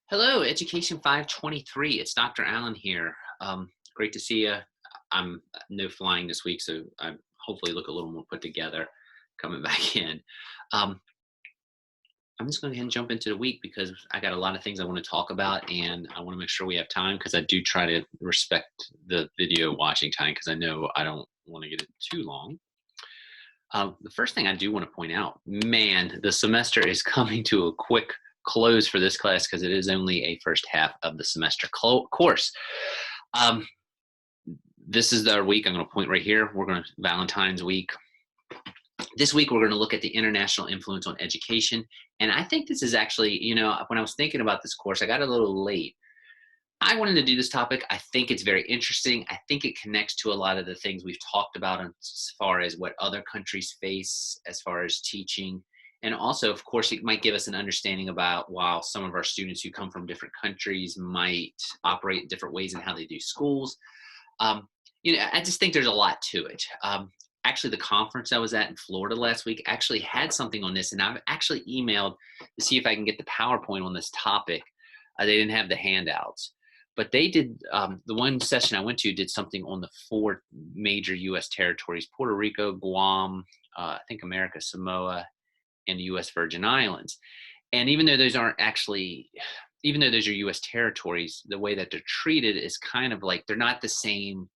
Hello, Education 523. It's Dr. Allen here. Great to see you. I'm no flying this week, so I hopefully look a little more put together coming back in. Um, I'm just going to go ahead and jump into the week because I got a lot of things I want to talk about, and I want to make sure we have time because I do try to respect the video watching time because I know I don't want to get it too long. The first thing I do want to point out, man, the semester is coming to a quick close for this class because it is only a first half of the semester course. Um, this is our week. I'm going to point right here. We're going to Valentine's week. This week, we're going to look at the international influence on education. And I think this is actually, when I was thinking about this course, I got a little late. I wanted to do this topic. I think it's very interesting. I think it connects to a lot of the things we've talked about as far as what other countries face as far as teaching. And also, of course, it might give us an understanding about while some of our students who come from different countries might operate in different ways in how they do schools. I just think there's a lot to it. Actually, the conference I was at in Florida last week actually had something on this, and I've actually emailed to see if I can get the PowerPoint on this topic. They didn't have the handouts. But they did, the one session I went to did something on the 4 major U.S. territories, Puerto Rico, Guam, I think America, Samoa, and the U.S. Virgin Islands. And even though those are U.S. territories, the way that they're treated is kind of like they're not the same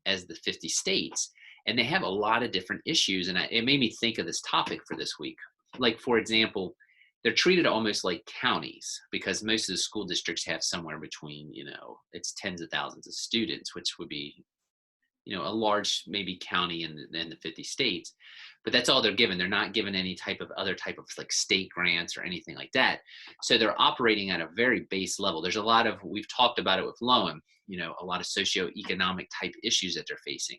as the 50 states. And they have a lot of different issues. And it made me think of this topic for this week. Like, for example, they're treated almost like counties because most of the school districts have somewhere between, it's tens of thousands of students, which would be, a large maybe county in the 50 states. But that's all they're given. They're not given any other type of like state grants or anything like that. So they're operating at a very base level. There's a lot of, we've talked about it with Lowen, a lot of socioeconomic type issues that they're facing.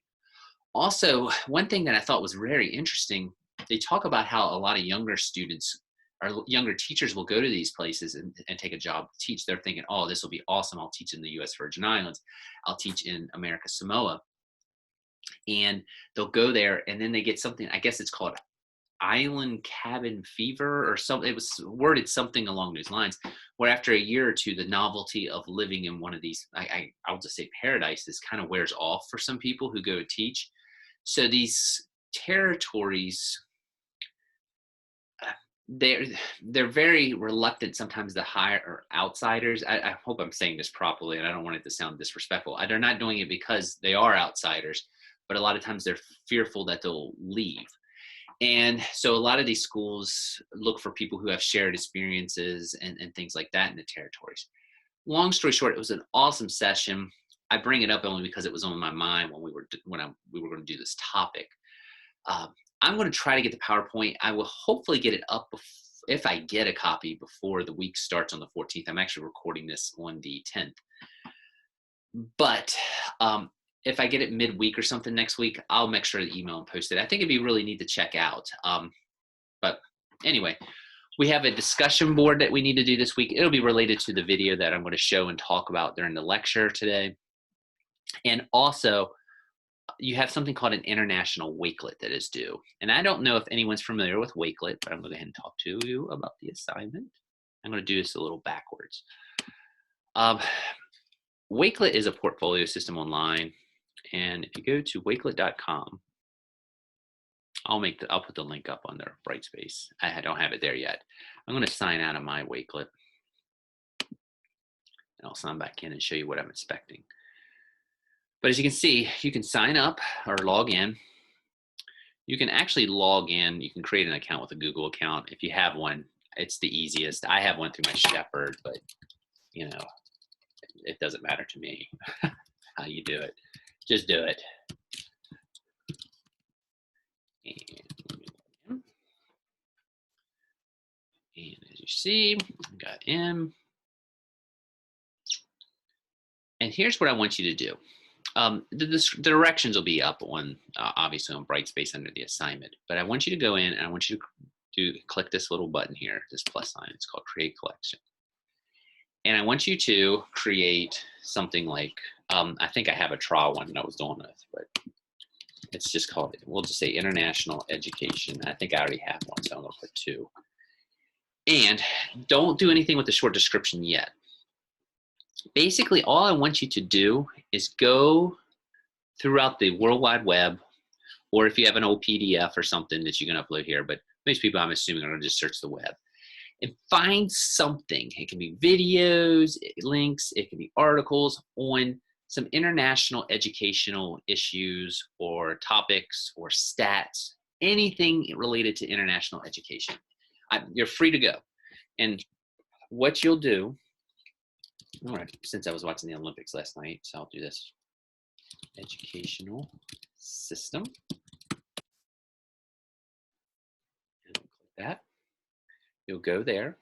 Also, one thing that I thought was very interesting, they talk about how a lot of younger students or younger teachers will go to these places and take a job to teach. They're thinking, oh, this will be awesome. I'll teach in the U.S. Virgin Islands. I'll teach in America Samoa. And they'll go there and then they get something, I guess it's called island cabin fever or something. It was worded something along those lines, where after a year or two, the novelty of living in one of these, I'll just say paradises kind of wears off for some people who go to teach. So these territories, they're very reluctant sometimes to hire outsiders. I hope I'm saying this properly, and I don't want it to sound disrespectful. They're not doing it because they are outsiders, but a lot of times they're fearful that they'll leave. And so a lot of these schools look for people who have shared experiences and things like that in the territories. Long story short, it was an awesome session. I bring it up only because it was on my mind when we were going to do this topic. I'm going to try to get the PowerPoint. I will hopefully get it up if I get a copy before the week starts on the 14th. I'm actually recording this on the 10th. But if I get it midweek or something next week, I'll make sure to email and post it. I think it'd be really neat to check out. But anyway, we have a discussion board that we need to do this week. It'll be related to the video that I'm going to show and talk about during the lecture today. And also, you have something called an international Wakelet that is due. And I don't know if anyone's familiar with Wakelet, but I'm going to go ahead and talk to you about the assignment. I'm going to do this a little backwards. Wakelet is a portfolio system online. And if you go to wakelet.com, I'll put the link up on their Brightspace. I don't have it there yet. I'm going to sign out of my Wakelet. And I'll sign back in and show you what I'm expecting. But as you can see, you can sign up or log in. You can actually log in. You can create an account with a Google account. If you have one, it's the easiest. I have one through my Shepherd, but it doesn't matter to me how you do it. Just do it. And as you see, I got in. And here's what I want you to do. The directions will be up on, obviously on Brightspace under the assignment, but I want you to go in and I want you to click this little button here, this plus sign. It's called Create Collection. And I want you to create something like, I think I have a trial one that I was doing with, but it's just called, we'll just say International Education. I think I already have one, so I'm gonna put 2. And don't do anything with the short description yet. Basically, all I want you to do is go throughout the World Wide Web, or if you have an old PDF or something that you can upload here, but most people, I'm assuming, are going to just search the web and find something. It can be videos, links, it can be articles on some international educational issues or topics or stats, anything related to international education. You're free to go. And what you'll do, all right, since I was watching the Olympics last night, so I'll do this. Educational system. And click that. You'll go there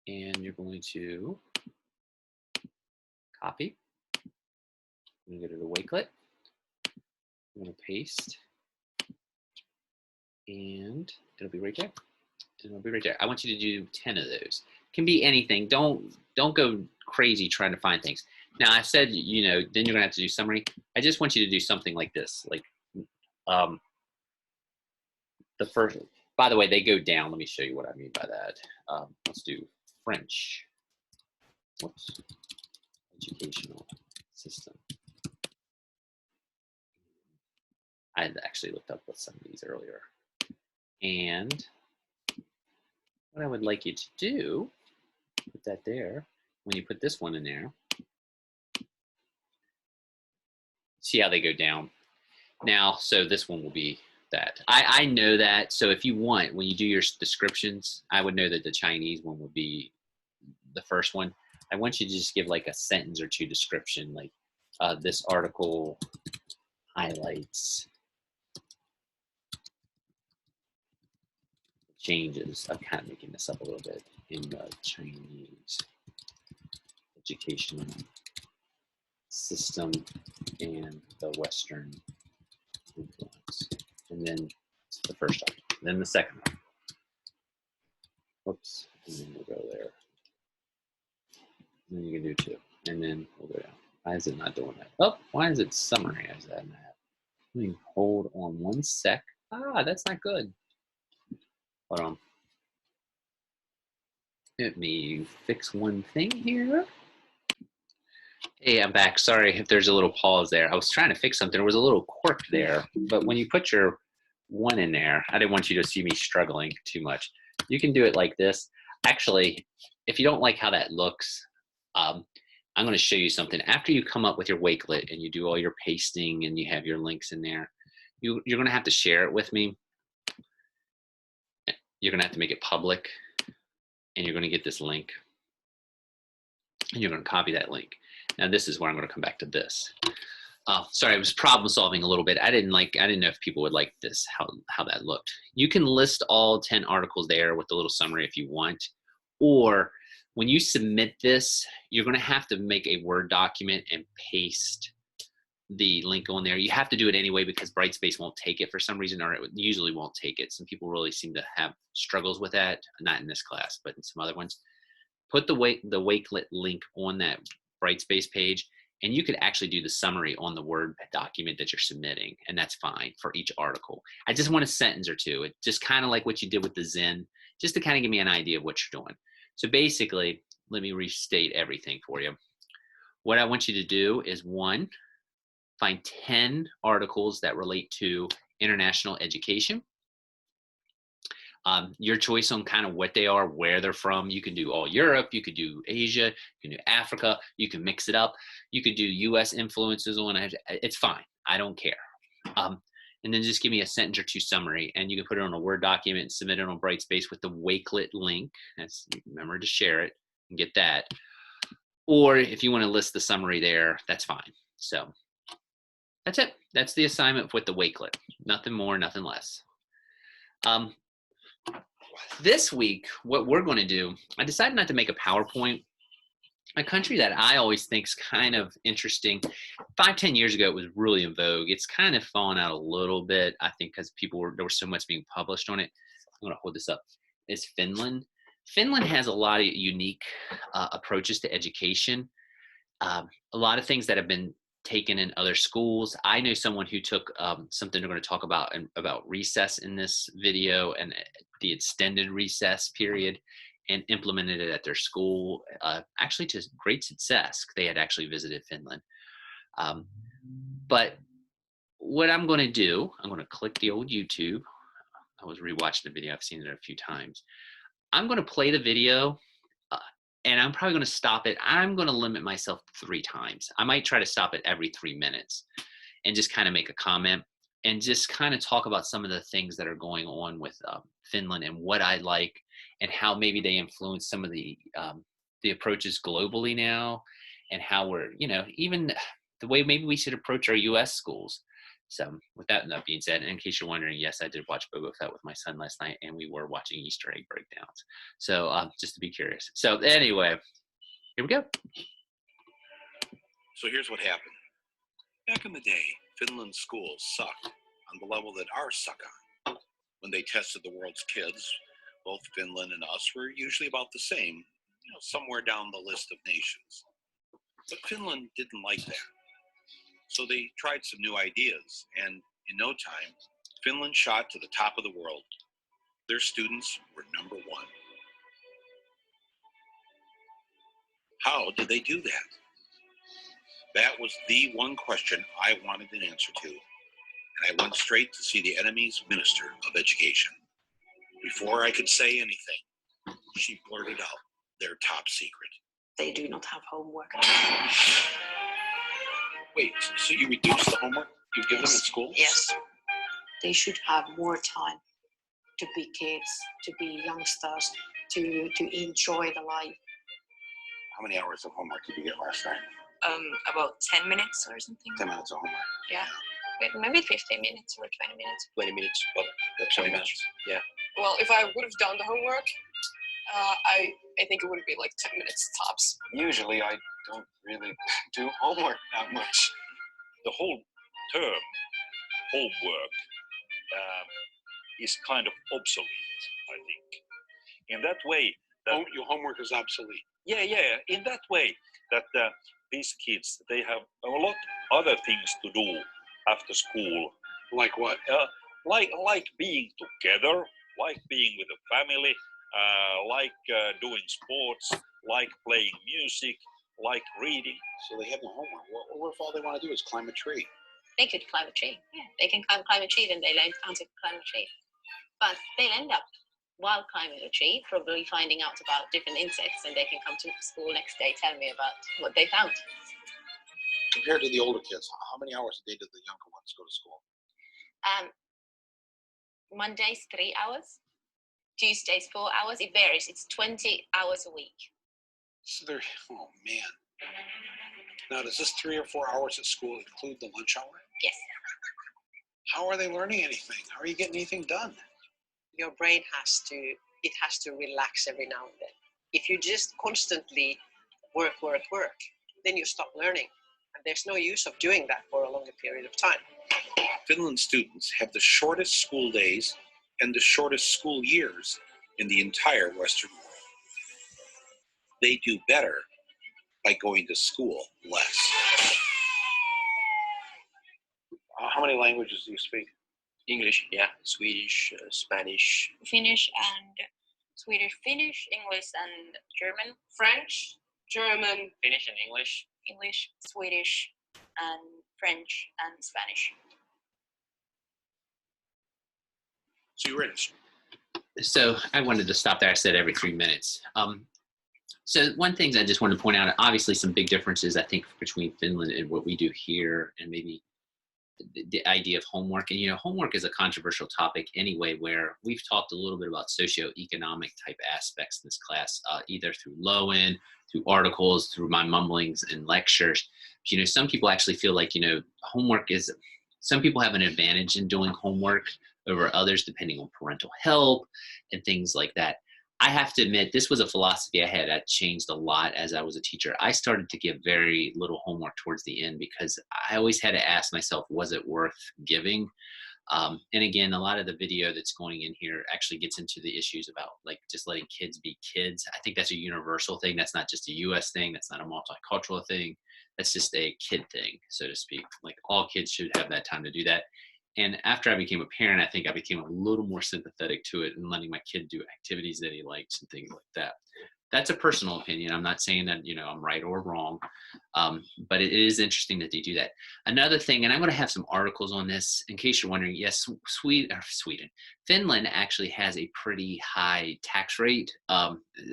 and you're going to copy. I'm going to go to the Wakelet. I'm going to paste. And it'll be right there. And it'll be right there. I want you to do 10 of those. Can be anything. Don't go crazy trying to find things. Now I said, you know, then you're gonna have to do summary. I just want you to do something like this. Like the first, by the way, they go down. Let me show you what I mean by that. Let's do French. Whoops. Educational system. I had actually looked up with some of these earlier. And what I would like you to do, put that there. When you put this one in there, see how they go down. Now, so this one will be that. I know that. So if you want, when you do your descriptions, I would know that the Chinese one would be the first one. I want you to just give like a sentence or two description, like this article highlights changes. I'm kind of making this up a little bit in the Chinese educational system and the Western influence. And then the first one, then the second one. Whoops, and then we'll go there. And then you can do two, and then we'll go down. Why is it not doing that? Oh, why is it summarized that map? Let me hold on one sec. Ah, that's not good. Hold on. Let me fix one thing here. Hey, I'm back. Sorry if there's a little pause there. I was trying to fix something. There was a little quirk there, but when you put your one in there, I didn't want you to see me struggling too much. You can do it like this. Actually, if you don't like how that looks, I'm going to show you something. After you come up with your Wakelet and you do all your pasting and you have your links in there, you're going to have to share it with me. You're going to have to make it public, and you're going to get this link, and you're going to copy that link. Now this is where I'm going to come back to this. Sorry, I was problem solving a little bit. I didn't know if people would like this, how that looked. You can list all 10 articles there with a little summary if you want, or when you submit this, you're going to have to make a Word document and paste the link on there. You have to do it anyway because Brightspace won't take it for some reason, or it usually won't take it. Some people really seem to have struggles with that, not in this class, but in some other ones. Put the Wakelet link on that Brightspace page, and you could actually do the summary on the Word document that you're submitting, and that's fine for each article. I just want a sentence or two. It's just kind of like what you did with the Zen, just to kind of give me an idea of what you're doing. So basically, let me restate everything for you. What I want you to do is, one, find 10 articles that relate to international education. Your choice on kind of what they are, where they're from. You can do all Europe, you could do Asia, you can do Africa, you can mix it up. You could do US influences on it. It's fine, I don't care. And then just give me a sentence or two summary, and you can put it on a Word document and submit it on Brightspace with the Wakelet link. Remember to share it and get that. Or if you want to list the summary there, that's fine. So that's it. That's the assignment with the Wakelet. Nothing more, nothing less. This week, what we're going to do, I decided not to make a PowerPoint. A country that I always think is kind of interesting. 5-10 years ago, it was really in vogue. It's kind of fallen out a little bit, I think, because there was so much being published on it. I'm going to hold this up. It's Finland. Finland has a lot of unique approaches to education. A lot of things that have been taken in other schools. I know someone who took something we're going to talk about recess in this video and the extended recess period. and implemented it at their school, actually to great success. They had actually visited Finland. Um, but what I'm going to do, I'm going to click the old YouTube. I was rewatching the video. I've seen it a few times. I'm going to play the video, uh, and I'm probably going to stop it. I'm going to limit myself 3 times. I might try to stop it every 3 minutes and just kind of make a comment and just kind of talk about some of the things that are going on with Finland and what I like and how maybe they influence some of the approaches globally now, and how we're, even the way maybe we should approach our U.S. schools. So with that being said, in case you're wondering, yes, I did watch Boba Fett with my son last night, and we were watching Easter egg breakdowns. So just to be curious. So anyway, here we go. So here's what happened. Back in the day, Finland's schools sucked on the level that ours suck on. When they tested the world's kids, both Finland and us were usually about the same, somewhere down the list of nations. But Finland didn't like that. So they tried some new ideas, and in no time, Finland shot to the top of the world. Their students were number 1. How did they do that? That was the one question I wanted an answer to, and I went straight to see the enemy's Minister of Education. Before I could say anything, she blurted out their top secret. They do not have homework. Wait, so you reduce the homework you give them in school? Yes. They should have more time to be kids, to be youngsters, to enjoy the life. How many hours of homework did you get last night? About 10 minutes or something. 10 minutes of homework. Yeah. Maybe 15 minutes or 20 minutes. 20 minutes, but 20 minutes. Yeah. Well, if I would have done the homework, I think it would be like 10 minutes tops. Usually I don't really do homework that much. The whole term homework is kind of obsolete, I think. In that way, that your homework is obsolete. Yeah. In that way, that these kids, they have a lot other things to do after school. Like what? Like being together, like being with the family, like doing sports, like playing music, like reading. So they have no homework. What if all they want to do is climb a tree? They could climb a tree. Yeah, they can climb a tree, then they learn how to climb a tree. But they'll end up, while climbing a tree, probably finding out about different insects, and they can come to school next day, tell me about what they found. Compared to the older kids, how many hours a day do the younger ones go to school? Mondays, 3 hours. Tuesdays, 4 hours. It varies. It's 20 hours a week. So they're, oh man. Now, does this 3 or 4 hours at school include the lunch hour? Yes. How are they learning anything? How are you getting anything done? Your brain has to relax every now and then. If you just constantly work, then you stop learning. And there's no use of doing that for a longer period of time. Finland students have the shortest school days and the shortest school years in the entire Western world. They do better by going to school less. How many languages do you speak? English, yeah, Swedish, Spanish. Finnish and Swedish, Finnish, English and German. French, German, Finnish and English. English, Swedish and French and Spanish. So you're British. So I wanted to stop there. I said every 3 minutes. So one thing I just wanted to point out, obviously some big differences, I think, between Finland and what we do here, and maybe the idea of homework. And, homework is a controversial topic anyway, where we've talked a little bit about socioeconomic type aspects in this class, either through Lowen, through articles, through my mumblings and lectures. Some people actually feel like, homework is, some people have an advantage in doing homework over others, depending on parental help and things like that. I have to admit, this was a philosophy I had that changed a lot as I was a teacher. I started to give very little homework towards the end because I always had to ask myself, was it worth giving? And again, a lot of the video that's going in here actually gets into the issues about like just letting kids be kids. I think that's a universal thing. That's not just a US thing. That's not a multicultural thing. That's just a kid thing, so to speak. Like all kids should have that time to do that. And after I became a parent, I think I became a little more sympathetic to it and letting my kid do activities that he likes and things like that. That's a personal opinion. I'm not saying that, I'm right or wrong. But it is interesting that they do that. Another thing, and I'm going to have some articles on this in case you're wondering. Yes, Finland actually has a pretty high tax rate,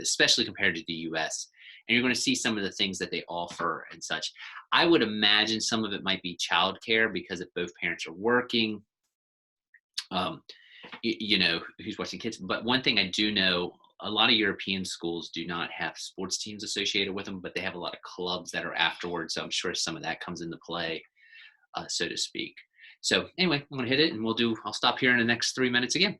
especially compared to the U.S. And you're going to see some of the things that they offer and such. I would imagine some of it might be childcare because if both parents are working, who's watching kids. But one thing I do know, a lot of European schools do not have sports teams associated with them, but they have a lot of clubs that are afterwards. So I'm sure some of that comes into play, so to speak. So anyway, I'm going to hit it and I'll stop here in the next 3 minutes again.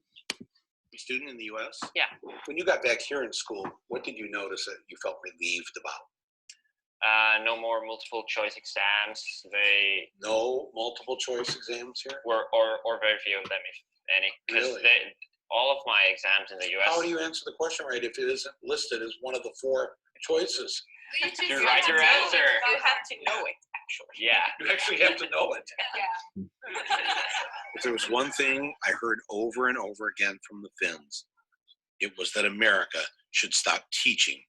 Student in the U.S.? Yeah. When you got back here in school, what did you notice that you felt relieved about? No more multiple choice exams. No multiple choice exams here? Or very few of them, if any. Because Really? all of my exams in the U.S. How do you answer the question right if it isn't listed as one of the 4 choices? To write your answer. You have to know it, actually. Yeah. You actually have to know it. Yeah. If there was one thing I heard over and over again from the Finns, it was that America should stop teaching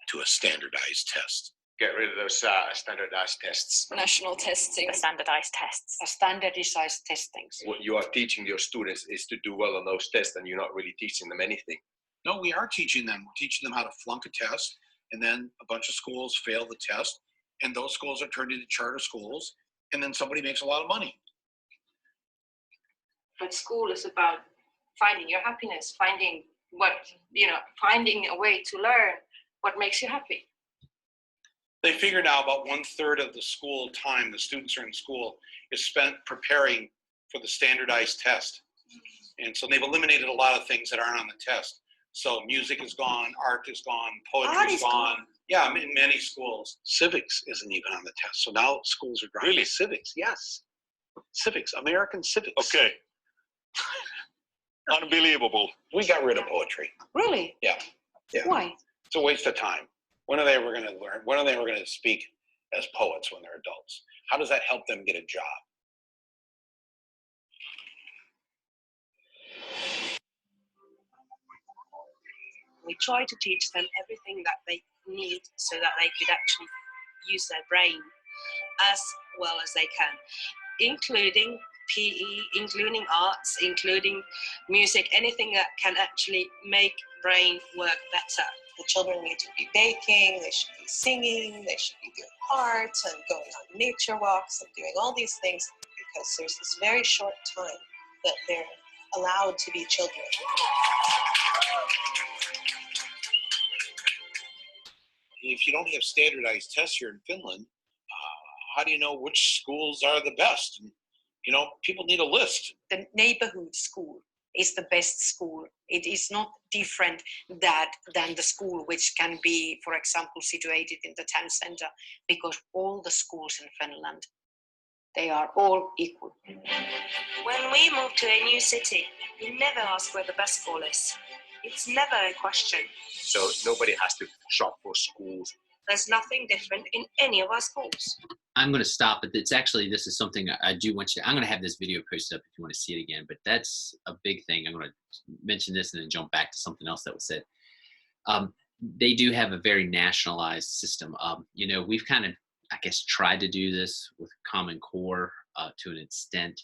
to a standardized test. Get rid of those standardized tests. National testing. The standardized tests. Standardized testings. What you are teaching your students is to do well on those tests, and you're not really teaching them anything. No, we are teaching them. We're teaching them how to flunk a test, and then a bunch of schools fail the test, and those schools are turned into charter schools, and then somebody makes a lot of money. But school is about finding your happiness, finding a way to learn what makes you happy. They figure now about 1/3 of the school time the students are in school is spent preparing for the standardized test. And so they've eliminated a lot of things that aren't on the test. So music is gone, art is gone, poetry is gone. Yeah, in many schools. Civics isn't even on the test. So now schools are dropping Really? civics. Yes. Civics, American civics. Okay. Unbelievable. We got rid of poetry. Really? Yeah. Why? It's a waste of time. When are they ever going to learn? When are they ever going to speak as poets when they're adults? How does that help them get a job? We try to teach them everything that they need so that they could actually use their brain as well as they can, including PE, including arts, including music, anything that can actually make brain work better. The children need to be baking, they should be singing, they should be doing art and going on nature walks and doing all these things because there's this very short time that they're allowed to be children. If you don't have standardized tests here in Finland, how do you know which schools are the best? And, people need a list. The neighborhood school is the best school. It is not different than the school which can be, for example, situated in the town center, because all the schools in Finland, they are all equal. When we move to a new city, we never ask where the best school is. It's never a question. So nobody has to shop for schools. There's nothing different in any of our schools. I'm going to stop, but this is something I do want I'm going to have this video posted up if you want to see it again, but that's a big thing. I'm going to mention this and then jump back to something else that was said. They do have a very nationalized system. We've kind of, I guess, tried to do this with Common Core to an extent,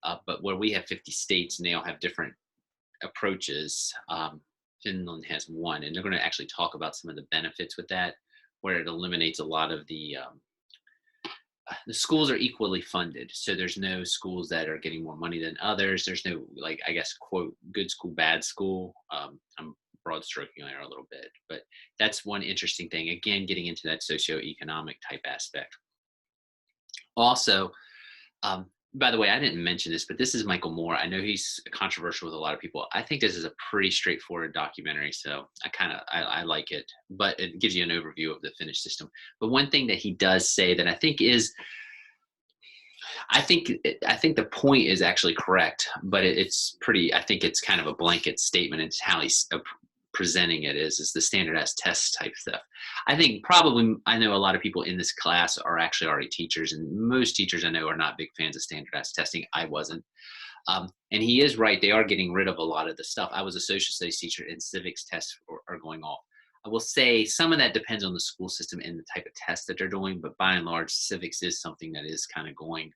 but where we have 50 states and they all have different approaches, Finland has one, and they're going to actually talk about some of the benefits with that, where it eliminates a lot of the schools are equally funded. So there's no schools that are getting more money than others. There's no, quote, good school, bad school. I'm broad stroking there a little bit, but that's one interesting thing. Again, getting into that socioeconomic type aspect. Also, by the way, I didn't mention this, but this is Michael Moore. I know he's controversial with a lot of people. I think this is a pretty straightforward documentary, so I like it. But it gives you an overview of the Finnish system. But one thing that he does say that I think the point is actually correct, but it's pretty. I think it's kind of a blanket statement. It's how he's presenting it is the standardized test type stuff. I know a lot of people in this class are actually already teachers, and most teachers I know are not big fans of standardized testing. I wasn't. And he is right. They are getting rid of a lot of the stuff. I was a social studies teacher, and civics tests are going off. I will say some of that depends on the school system and the type of test that they're doing, but by and large, civics is something that is kind of going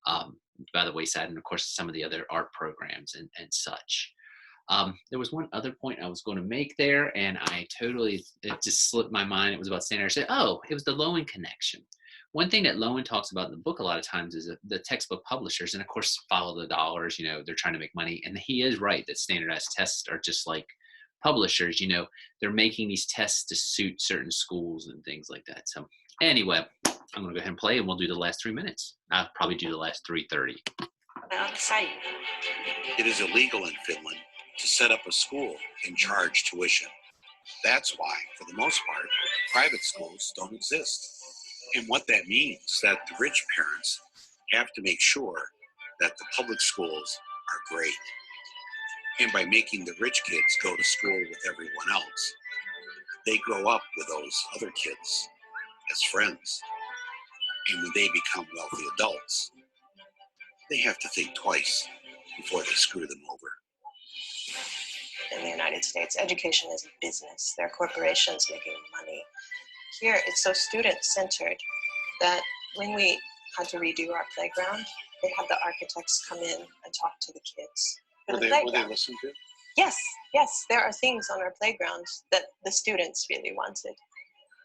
by the wayside, and of course, some of the other art programs and such. There was one other point I was going to make there, and it just slipped my mind. It was about standard. I said, oh, it was the Lowen connection. One thing that Lowen talks about in the book a lot of times is the textbook publishers, and of course, follow the dollars. They're trying to make money, and he is right that standardized tests are just like publishers. They're making these tests to suit certain schools and things like that. So anyway, I'm going to go ahead and play, and we'll do the last 3 minutes. I'll probably do the last 3:30. It is illegal in Finland to set up a school and charge tuition. That's why, for the most part, private schools don't exist. And what that means is that the rich parents have to make sure that the public schools are great. And by making the rich kids go to school with everyone else, they grow up with those other kids as friends. And when they become wealthy adults, they have to think twice before they screw them over. In the United States, education is a business. There are corporations making money. Here, it's so student-centered that when we had to redo our playground, they had the architects come in and talk to the kids. Were they listened to? Yes. There are things on our playground that the students really wanted.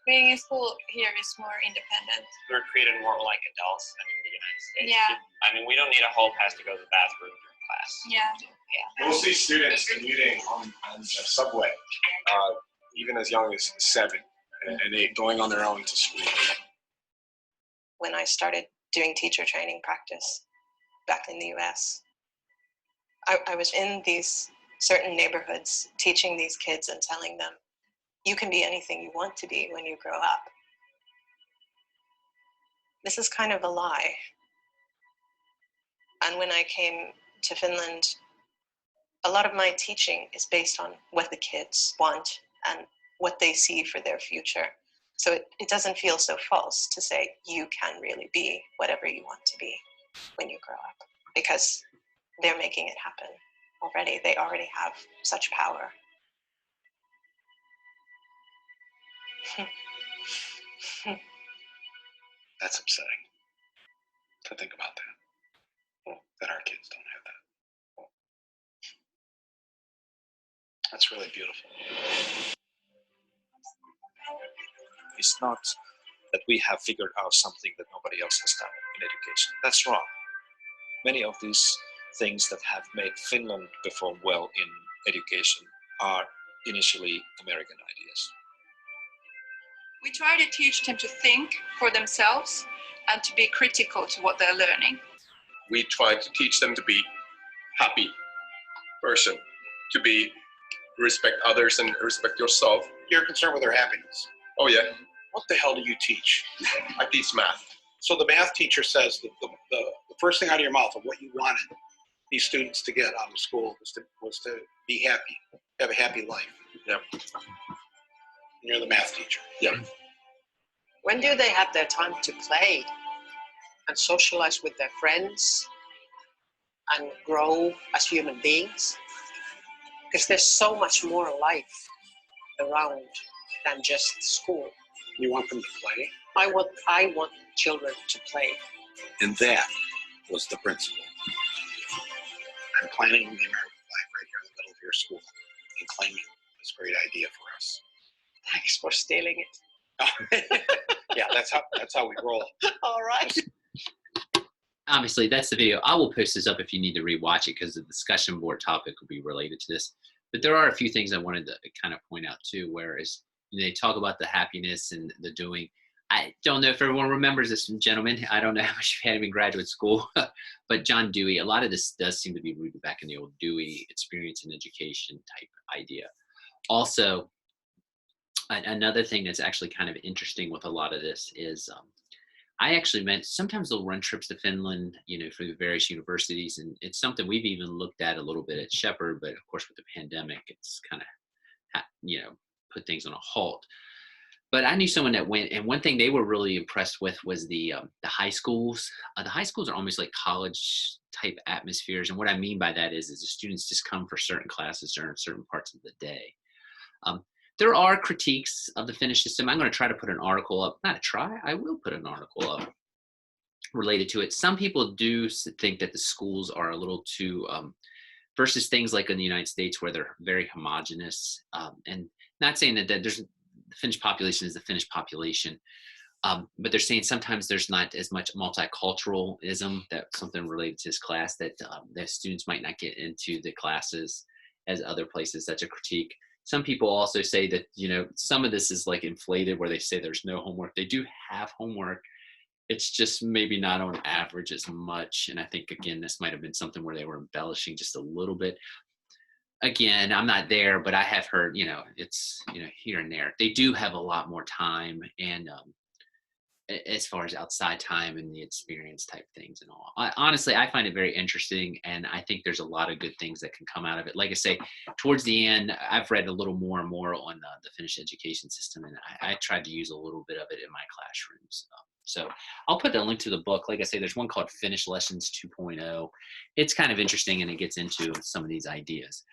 Being in school here is more independent. We're treated more like adults than in the United States. Yeah. I mean, we don't need a hall pass to go to the bathroom during class. Yeah. We'll see students commuting on the subway, even as young as 7 and 8, going on their own to school. When I started doing teacher training practice back in the US, I was in these certain neighborhoods teaching these kids and telling them, you can be anything you want to be when you grow up. This is kind of a lie. And when I came to Finland, a lot of my teaching is based on what the kids want and what they see for their future. So it doesn't feel so false to say you can really be whatever you want to be when you grow up, because they're making it happen already. They already have such power. That's upsetting to think about that our kids don't have that. That's really beautiful. It's not that we have figured out something that nobody else has done in education. That's wrong. Many of these things that have made Finland perform well in education are initially American ideas. We try to teach them to think for themselves and to be critical to what they're learning. We try to teach them to be happy person, to respect others and respect yourself. You're concerned with their happiness. Oh yeah. What the hell do you teach? I teach math. So the math teacher says that the first thing out of your mouth of what you wanted these students to get out of school was to be happy, have a happy life. Yep. And you're the math teacher. Yep. When do they have their time to play and socialize with their friends and grow as human beings? Because there's so much more life around than just school. You want them to play? I want children to play. And that was the principle. I'm planting the American flag right here in the middle of your school and claiming this great idea for us. Thanks for stealing it. Yeah, that's how we roll. All right. Obviously, that's the video. I will post this up if you need to rewatch it, because the discussion board topic will be related to this. But there are a few things I wanted to kind of point out too, whereas they talk about the happiness and the doing. I don't know if everyone remembers this gentleman. I don't know how much you've had him in graduate school, but John Dewey, a lot of this does seem to be rooted back in the old Dewey experience and education type idea. Also, another thing that's actually kind of interesting with a lot of this is I actually sometimes they'll run trips to Finland, for the various universities, and it's something we've even looked at a little bit at Shepherd, but of course with the pandemic, it's kind of, put things on a halt. But I knew someone that went, and one thing they were really impressed with was the high schools. The high schools are almost like college type atmospheres. And what I mean by that is the students just come for certain classes during certain parts of the day. There are critiques of the Finnish system. I'm going to try to put an article up. Not a try, I will put an article up related to it. Some people do think that the schools are a little too, versus things like in the United States where they're very homogenous. And not saying that there's the Finnish population is the Finnish population, but they're saying sometimes there's not as much multiculturalism, that something related to this class, that the students might not get into the classes as other places. That's a critique. Some people also say that, you know, some of this is like inflated where they say there's no homework. They do have homework. It's just maybe not on average as much. And I think, again, this might have been something where they were embellishing just a little bit. Again, I'm not there, but I have heard, you know, it's, you know, here and there. They do have a lot more time, and as far as outside time and the experience type things and all. Honestly, I find it very interesting, and I think there's a lot of good things that can come out of it. Like I say, towards the end, I've read a little more and more on the Finnish education system, and I tried to use a little bit of it in my classrooms. So I'll put a link to the book. Like I say, there's one called Finnish Lessons 2.0. It's kind of interesting, and it gets into some of these ideas.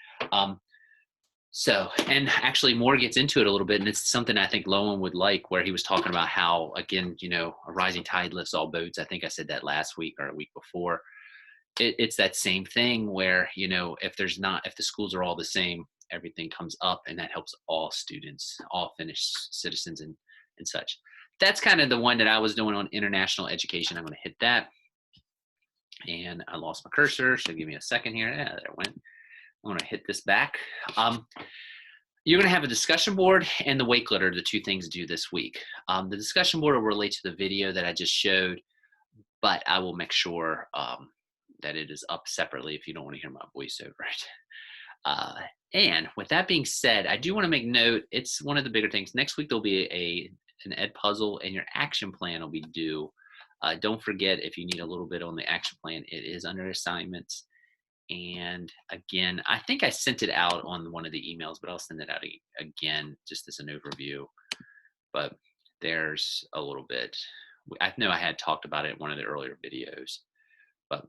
So, and actually Moore gets into it a little bit, and it's something I think Lowen would like, where he was talking about how, again, you know, a rising tide lifts all boats. I think I said that last week or a week before. It's that same thing where, you know, if the schools are all the same, everything comes up, and that helps all students, all Finnish citizens and such. That's kind of the one that I was doing on international education. I'm going to hit that. And I lost my cursor, so give me a second here. Yeah, there it went. I'm going to hit this back. You're going to have a discussion board and the Wakelet, the two things to do this week. The discussion board will relate to the video that I just showed, but I will make sure that it is up separately if you don't want to hear my voice over it. And with that being said, I do want to make note, it's one of the bigger things. Next week, there'll be an ed puzzle, and your action plan will be due. Don't forget, if you need a little bit on the action plan, it is under assignments. And again, I think I sent it out on one of the emails, but I'll send it out again just as an overview. But there's a little bit. I know I had talked about it in one of the earlier videos, but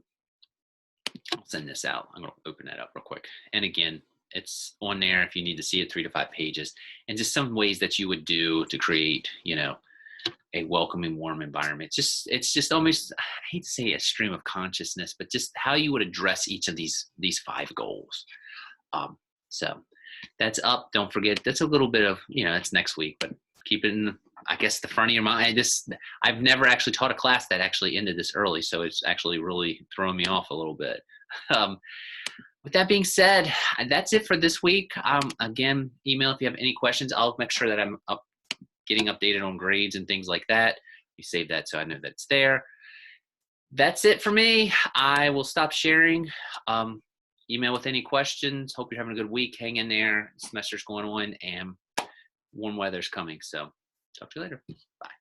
I'll send this out. I'm going to open that up real quick. And again, it's on there if you need to see it, 3 to 5 pages, and just some ways that you would do to create, you know, a welcoming, warm environment. It's just almost, I hate to say a stream of consciousness, but just how you would address each of these 5 goals. So that's up. Don't forget, that's a little bit of, you know, that's next week, but keep it in, I guess, the front of your mind. I've never actually taught a class that actually ended this early, so it's actually really throwing me off a little bit. With that being said, that's it for this week. Again, email if you have any questions. I'll make sure that I'm getting updated on grades and things like that. You save that so I know that's there. That's it for me. I will stop sharing. Email with any questions. Hope you're having a good week. Hang in there. The semester's going on, and warm weather's coming. So talk to you later. Bye.